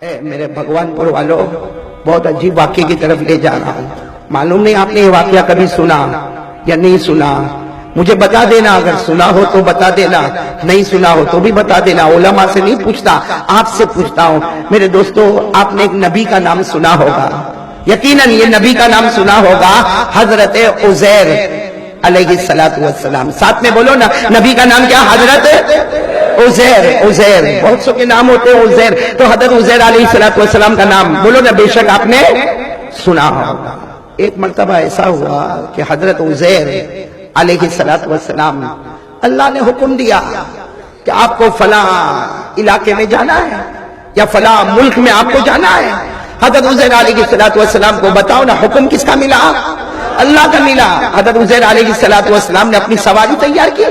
اے میرے بھگوان پور والوں، بہت عجیب واقعے کی طرف لے جا رہا ہوں. معلوم نہیں آپ نے یہ واقعہ کبھی سنا یا نہیں سنا. مجھے بتا دینا، اگر سنا ہو تو بتا دینا، نہیں سنا ہو تو بھی بتا دینا. علماء سے نہیں پوچھتا، آپ سے پوچھتا ہوں. میرے دوستو، آپ نے ایک نبی کا نام سنا ہوگا، یقیناً یہ نبی کا نام سنا ہوگا، حضرت عزیر علیہ السلام. ساتھ میں بولو نا، نبی کا نام کیا؟ حضرت عزیر. عزیر بہت سو کے نام ہوتے ہیں عزیر، تو حضرت عزیر علیہ السلام کا نام بولو نا، بے شک آپ نے سنا ہوگا. ایک مرتبہ ایسا ہوا کہ حضرت عزیر علیہ السلام، اللہ نے حکم دیا کہ آپ کو فلاں علاقے میں جانا ہے یا فلاں ملک میں آپ کو جانا ہے. حضرت عزیر علیہ السلام کو بتاؤ نا، حکم کس کا ملا؟ اللہ کا ملا. حضرت عزیر علیہ السلام نے اپنی سواری تیار کی.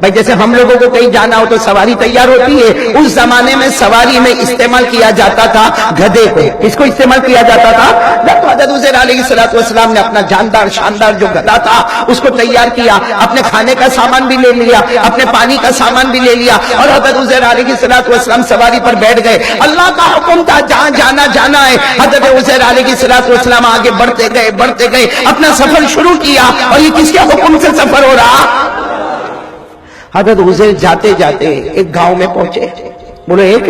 بھائی جیسے ہم لوگوں کو کہیں جانا ہو تو سواری تیار ہوتی ہے، اس زمانے میں سواری میں استعمال کیا جاتا تھا گدھے کو. کس کو استعمال کیا جاتا تھا؟ تو حضرت عزیر علیہ السلام نے اپنا جاندار شاندار جو گدھا تھا اس کو تیار کیا، اپنے کھانے کا سامان بھی لے لیا، اپنے پانی کا سامان بھی لے لیا، اور حضرت عزیر علیہ السلام سواری پر بیٹھ گئے. اللہ کا حکم تھا جہاں جانا ہے. حضرت عزیر علیہ السلام آگے بڑھتے گئے اپنا سفر شروع کیا. اور یہ کس کے حکم سے سفر ہو رہا؟ حضرت عزیر جاتے ایک گاؤں میں پہنچے. بولو ایک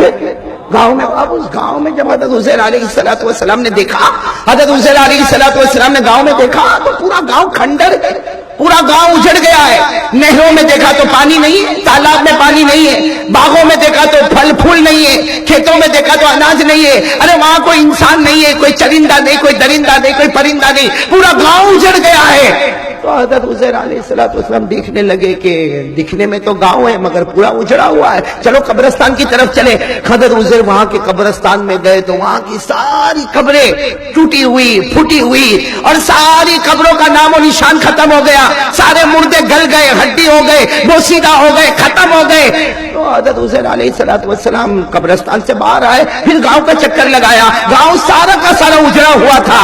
گاؤں میں. اب اس گاؤں میں جب حضرت عزیر علیہ السلام نے دیکھا، حضرت عزیر علیہ السلام نے گاؤں میں دیکھا تو پورا گاؤں کھنڈر ہے، پورا گاؤں اجڑ گیا ہے. نہروں میں دیکھا تو پانی نہیں ہے، تالاب میں پانی نہیں ہے، باغوں میں دیکھا تو پھل پھول نہیں ہے، کھیتوں میں دیکھا تو اناج نہیں ہے. ارے وہاں کوئی انسان نہیں ہے، کوئی چرندہ نہیں، کوئی درندہ نہیں، کوئی پرندہ نہیں، پورا گاؤں اجڑ گیا ہے. تو حضرت عزیر علیہ السلام دیکھنے لگے کہ دکھنے میں تو گاؤں ہے مگر پورا اجڑا ہوا ہے، چلو قبرستان کی طرف چلے. حضرت عزیر وہاں کے قبرستان میں گئے تو وہاں کی ساری قبریں ٹوٹی ہوئی پھوٹی ہوئی، اور ساری قبروں کا نام و نشان ختم ہو گیا. سارے مردے گل گئے، ہڈی ہو گئے، بوسیدہ ہو گئے، ختم ہو گئے. تو حضرت عزیر علیہ السلام قبرستان سے باہر آئے، پھر گاؤں کا چکر لگایا. گاؤں سارا کا سارا اجڑا ہوا تھا.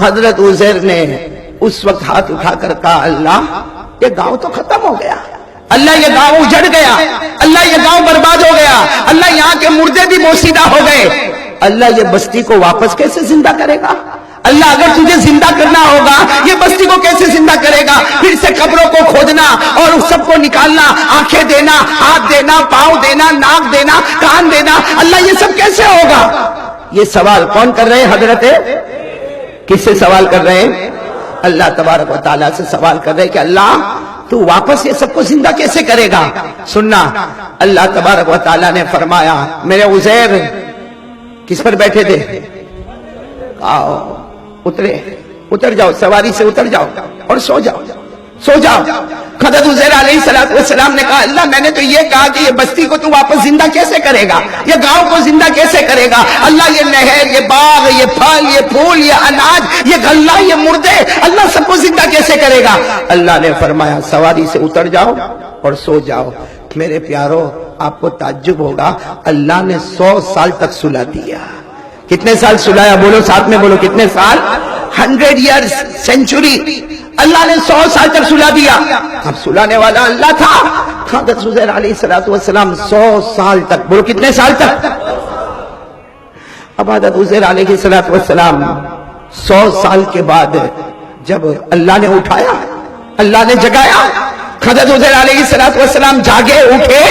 حضرت عزیر نے اس وقت ہاتھ اٹھا کر کہا، اللہ یہ گاؤں تو ختم ہو گیا، اللہ یہ گاؤں اجڑ گیا، اللہ یہ گاؤں برباد ہو گیا، اللہ یہاں کے مردے بھی بوسیدہ ہو گئے، اللہ یہ بستی کو واپس کیسے زندہ کرے گا؟ اللہ اگر تجھے زندہ کرنا ہوگا یہ بستی کو کیسے زندہ کرے گا؟ پھر سے قبروں کو کھودنا اور اس سب کو نکالنا، آنکھیں دینا، ہاتھ دینا، پاؤں دینا، ناک دینا، کان دینا، اللہ یہ سب کیسے ہوگا؟ یہ سوال کون کر رہے ہیں؟ حضرت کس سے سوال کر رہے ہیں؟ اللہ تبارک و تعالیٰ سے سوال کر رہے کہ اللہ تو واپس یہ سب کو زندہ کیسے کرے گا؟ سننا، اللہ تبارک و تعالیٰ نے فرمایا، میرے عزیر کس پر بیٹھے تھے؟ آؤ اتر جاؤ، سواری سے اتر جاؤ اور سو جاؤ. حضرت عزیر علیہ السلام نے کہا، اللہ میں نے تو یہ کہا کہ یہ بستی کو تو واپس زندہ کیسے کرے گا، یہ گاؤں کو زندہ کیسے کرے گا؟ اللہ یہ نہر، یہ باغ، یہ پھل، یہ پھول، یہ اناج، یہ غلہ، یہ مردے، اللہ سب کو زندہ کیسے کرے گا؟ اللہ نے فرمایا سواری سے اتر جاؤ اور سو جاؤ. میرے پیارو، آپ کو تعجب ہوگا، اللہ نے 100 سال تک سلا دیا. کتنے سال سلایا؟ بولو ساتھ میں بولو، کتنے سال؟ 100 ایئرز، سینچری. اللہ نے 100 سال تک سلا دیا. اب سلانے والا اللہ تھا. حضرت عزیر علیہ السلام 100 سال تک، بولو کتنے سال تک؟ اب حضرت عزیر علیہ السلام 100 سال کے بعد جب اللہ نے اٹھایا، اللہ نے جگایا، حضرت عزیر علیہ السلام جاگے اٹھے.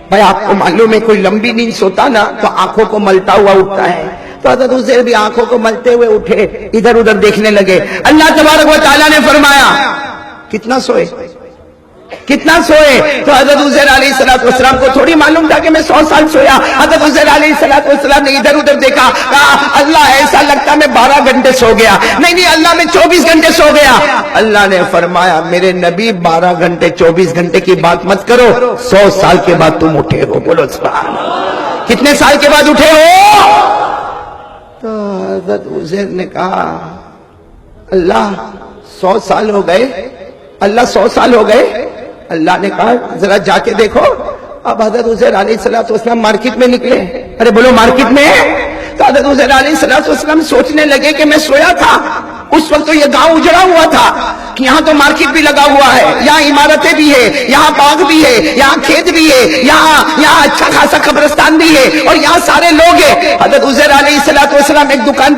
بھائی آپ کو معلوم ہے کوئی لمبی نیند سوتا نا تو آنکھوں کو ملتا ہوا اٹھتا ہے، تو حضرت عزیر بھی آنکھوں کو ملتے ہوئے اٹھے، ادھر ادھر دیکھنے لگے. اللہ تبارک و تعالیٰ نے فرمایا کتنا سوئے؟ تو حضرت عزیر علیہ السلام کو تھوڑی معلوم تھا کہ میں 100 سال سویا. حضرت عزیر علیہ السلام نے ادھر ادھر دیکھا، کہا اللہ ایسا لگتا میں 12 گھنٹے سو گیا. نہیں اللہ میں 24 گھنٹے سو گیا. اللہ نے فرمایا میرے نبی 12 گھنٹے 24 گھنٹے کی بات مت کرو، 100 سال کے بعد تم اٹھے ہو. بولو سبحان اللہ. کتنے سال کے بعد اٹھے ہو؟ تو حضرت عزیر نے کہا اللہ 100 سال ہو گئے. اللہ 100 سال ہو گئے. اللہ نے کہا ذرا جا کے دیکھو. اب حضرت عزیر علیہ السلام مارکیٹ میں نکلے. ارے بولو مارکیٹ میں. تو حضرت عزیر علیہ السلام سوچنے لگے کہ میں سویا تھا اس وقت تو یہ گاؤں اجڑا ہوا تھا کہ یہاں تو مارکیٹ بھی لگا ہوا ہے، یہاں عمارتیں بھی ہے، یہاں باغ بھی ہے، یہاں کھیت بھی ہے، یہاں اچھا خاصا قبرستان بھی ہے، اور یہاں سارے لوگ ہیں۔ حضرت عزیر علیہ السلام ایک دکان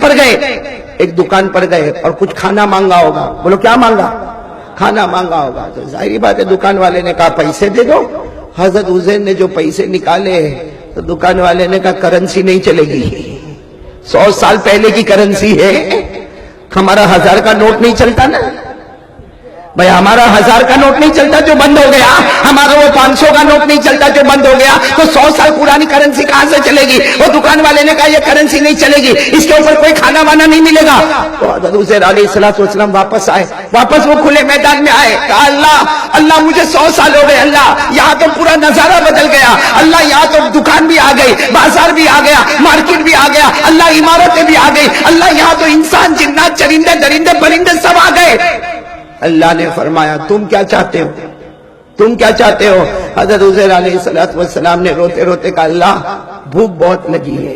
پر گئے اور کچھ کھانا مانگا ہوگا، بولو کیا مانگا؟ کھانا مانگا ہوگا۔ تو ظاہری بات ہے دکان والے نے کہا پیسے دے دو۔ حضرت عزیر نے جو پیسے نکالے تو دکان والے نے کہا کرنسی نہیں چلے گی، 100 سال پہلے کی کرنسی ہے، ہمارا 1000 کا نوٹ نہیں چلتا نا بھائی، ہمارا 1000 کا نوٹ نہیں چلتا جو بند ہو گیا، ہمارا وہ 500 کا نوٹ نہیں چلتا جو بند ہو گیا، تو 100 سال پرانی کرنسی کہاں سے چلے گی؟ وہ دکان والے نے کہا یہ کرنسی نہیں چلے گی، اس کے اوپر کوئی کھانا وانا نہیں ملے گا۔ تو حضرت عزیر علیہ السلام واپس آئے، واپس وہ کھلے میدان میں آئے، کہا اللہ مجھے 100 سال ہو گئے، اللہ یہاں تو پورا نظارہ بدل گیا، اللہ یہاں تو دکان بھی آ گئی، بازار بھی آ گیا، مارکیٹ بھی آ گیا، اللہ عمارتیں بھی آ گئی، اللہ یہاں تو انسان جنات چرندے درندے پرندے سب آ گئے۔ اللہ نے فرمایا تم کیا چاہتے ہو؟ تم کیا چاہتے ہو؟ حضرت عزیر علیہ السلام نے روتے روتے کہا اللہ بھوک بہت لگی ہے۔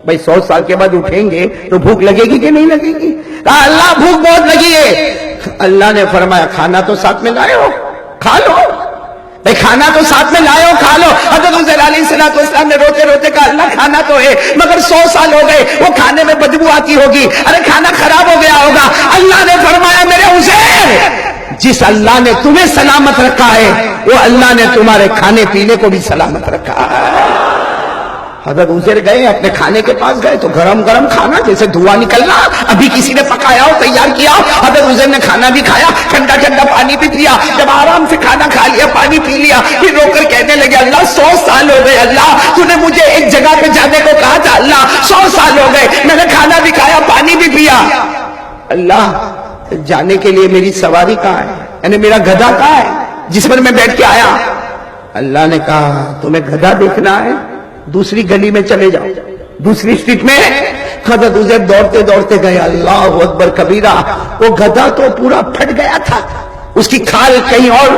بھائی 100 سال کے بعد اٹھیں گے تو بھوک لگے گی کہ نہیں لگے گی؟ کہا اللہ بھوک بہت لگی ہے۔ اللہ نے فرمایا کھانا تو ساتھ میں لائے ہو، کھا لو۔ بھائی کھانا تو ساتھ میں لائے ہو، کھا لو۔ حضرت عزیر علیہ السلام نے روتے روتے کہا اللہ کھانا تو ہے مگر 100 سال ہو گئے، وہ کھانے میں بدبو آتی ہوگی، ارے کھانا خراب ہو گیا ہوگا۔ اللہ نے فرمایا میرے عزیر جس اللہ نے تمہیں سلامت رکھا ہے وہ اللہ نے تمہارے کھانے پینے کو بھی سلامت رکھا ہے۔ حضرت عزیر گئے اپنے کھانے کے پاس گئے تو گرم گرم کھانا جیسے دھواں نکلنا، ابھی کسی نے پکایا ہو تیار کیا۔ حضرت عزیر نے کھانا بھی کھایا، ٹھنڈا ٹھنڈا پانی بھی پیا۔ جب آرام سے کھانا کھا لیا، پانی پی لیا، پھر رو کر کہنے لگے اللہ 100 سال ہو گئے، اللہ تو نے مجھے ایک جگہ پہ جانے کو کہا تھا، اللہ 100 سال ہو گئے، میں نے کھانا بھی کھایا پانی بھی پیا، اللہ جانے کے لیے میری سواری کہاں ہے، یعنی میرا گدھا کہاں ہے جس پر میں بیٹھ کے آیا؟ اللہ نے کہا تمہیں گدھا دیکھنا ہے دوسری گلی میں چلے جاؤ، دوسری اسٹریٹ میں۔ حضرت عزیر دوڑتے دوڑتے گئے، اللہ اکبر کبیرہ، وہ گدھا تو پورا پھٹ گیا تھا، اس کی کھال کہیں اور،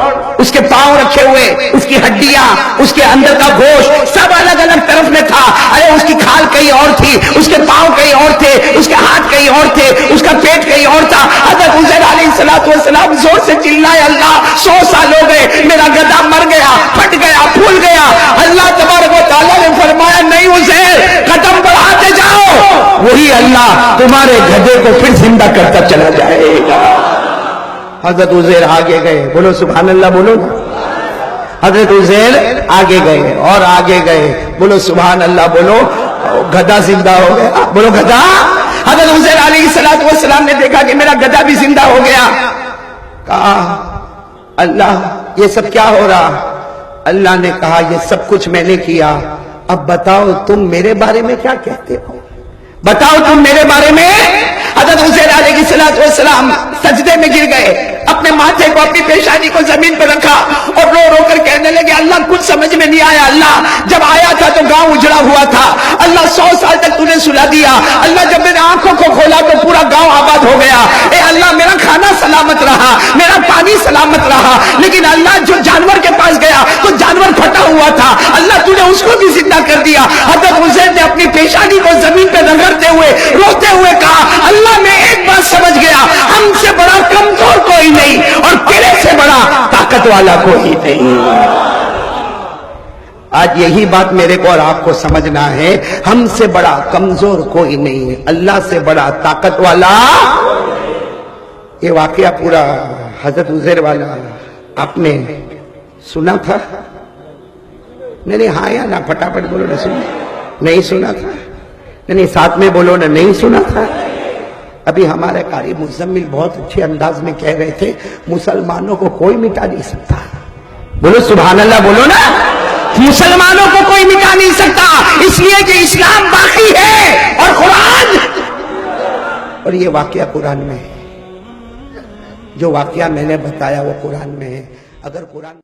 اس کے پاؤں رکھے ہوئے، اس کی ہڈیاں، اس کے اندر کا گوشت سب الگ الگ طرف میں تھا۔ ارے اس کی کھال کہیں اور تھی، اس کے پاؤں کہیں اور تھے، اس کے ہاتھ کہیں اور تھے، اس کا پیٹ کہیں اور تھا۔ حضرت عزیر علیہ السلام زور سے چلائے اللہ 100 سال ہو گئے، میرا گدھا مر گیا، پھٹ گیا، پھول گیا۔ اللہ تبارک و تعالیٰ نے فرمایا نہیں عزیر قدم بڑھاتے جاؤ، وہی اللہ تمہارے گدھے کو پھر زندہ کرتا چلا جائے گا۔ حضرت عزیر آگے گئے، بولو سبحان اللہ بولو نا۔ حضرت عزیر آگے گئے اور آگے گئے، بولو سبحان اللہ بولو، گدھا زندہ ہو گیا، بولو گدھا۔ حضرت عزیر علیہ السلام نے دیکھا کہ میرا گدھا بھی زندہ ہو گیا، کہا اللہ یہ سب کیا ہو رہا؟ اللہ نے کہا یہ سب کچھ میں نے کیا، اب بتاؤ تم میرے بارے میں کیا کہتے ہو، بتاؤ تم میرے بارے میں۔ حضرت عزیر علیہ السلام سجدے میں گر گئے، اپنے ماتھے کو اپنی پیشانی کو زمین پر رکھا اور رو رو کر کہنے لگے اللہ کچھ سمجھ میں نہیں آیا، اللہ جب آیا تھا تو گاؤں اجڑا ہوا تھا، اللہ 100 سال تک تو نے سلا دیا، اللہ جب میرے آنکھوں کو کھولا تو پورا گاؤں آباد ہو گیا، اے اللہ میرا کھانا سلامت رہا، میرا پانی سلامت رہا، لیکن اللہ جو جانور کے پاس گیا تو جانور پھٹا ہوا تھا، اللہ تو نے اس کو بھی زندہ کر دیا۔ حضرت عزیر نے اپنی پیشانی کو زمین پہ رگڑتے ہوئے روتے ہوئے کہا اللہ میں ایک بات سمجھ گیا، ہم سے بڑا کمزور کوئی نہیں اور تیرے سے بڑا طاقت والا کوئی نہیں۔ آج یہی بات میرے کو اور آپ کو سمجھنا ہے، ہم سے بڑا کمزور کوئی نہیں، اللہ سے بڑا طاقت والا۔ یہ واقعہ پورا حضرت عزیر والا آپ نے سنا تھا؟ نہیں ہاں یا نہ، پھٹافٹ بولو نہ، سنا نہیں سنا تھا؟ نہیں ساتھ میں بولو نا، نہیں سنا تھا؟ ابھی ہمارے قاری مزمل بہت اچھے انداز میں کہہ رہے تھے مسلمانوں کو کوئی مٹا نہیں سکتا، بولو سبحان اللہ بولو نا، مسلمانوں کو کوئی مٹا نہیں سکتا، اس لیے کہ اسلام باقی ہے اور قرآن، اور یہ واقعہ قرآن میں ہے، جو واقعہ میں نے بتایا وہ قرآن میں ہے۔ اگر قرآن